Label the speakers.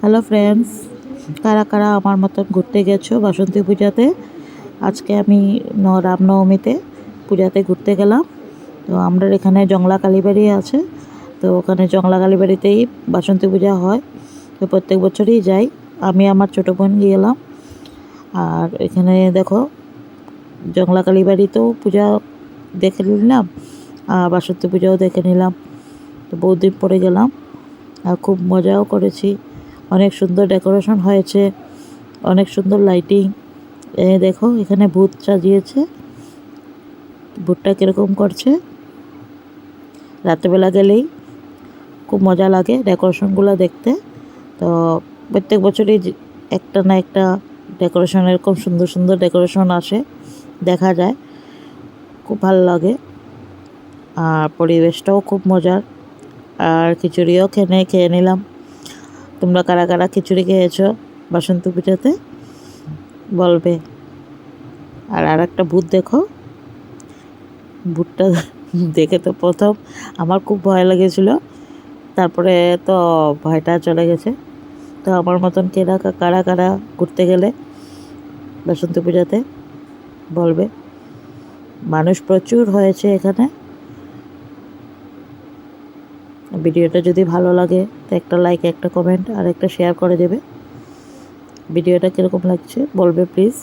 Speaker 1: Hello friends, কারা কারা আমার মতন ঘুরতে গেছো বাসন্তী পূজাতে? আজকে আমি রামনবমীতে পূজাতে ঘুরতে গেলাম। তো আমরা এখানে জংলা কালীবাড়ি আছে, তো ওখানে জংলা কালীবাড়িতেই বাসন্তী পূজা হয়। তো প্রত্যেক বছরই যাই, আমি আমার ছোটো বোন গেলাম। আর এখানে দেখো জংলা কালীবাড়িতেও পূজা দেখে নিলাম আর বাসন্তী পূজাও দেখে নিলাম। তো বহুত দিন পরে গেলাম আর খুব মজাও করেছি। অনেক সুন্দর ডেকোরেশন হয়েছে, অনেক সুন্দর লাইটিং। দেখো এখানে ভূত সাজিয়েছে, ভূতটা কীরকম করছে। রাত্রেবেলা গেলেই খুব মজা লাগে ডেকোরেশনগুলো দেখতে। তো প্রত্যেক বছরই একটা না একটা ডেকোরেশন, এরকম সুন্দর সুন্দর ডেকোরেশন আসে, দেখা যায়, খুব ভালো লাগে। আর পরিবেশটাও খুব মজার। আর খিচুড়িও খেয়ে নিলাম। তোমরা কারা কারা খিচুড়ি খেয়েছো বাসন্তী পূজাতে বলবে। আর একটা ভূত দেখো, ভূতটা দেখে তো প্রথম আমার খুব ভয় লেগেছিল, তারপরে তো ভয়টা চলে গেছে। তো আমার মতন কারা কারা ঘুরতে গেলে বাসন্তী পূজাতে বলবে। মানুষ প্রচুর হয়েছে এখানে। ভিডিওটা যদি ভালো লাগে তো একটা লাইক, একটা কমেন্ট আর একটা শেয়ার করে দেবে। ভিডিওটা কীরকম লাগছে বলবে প্লিজ।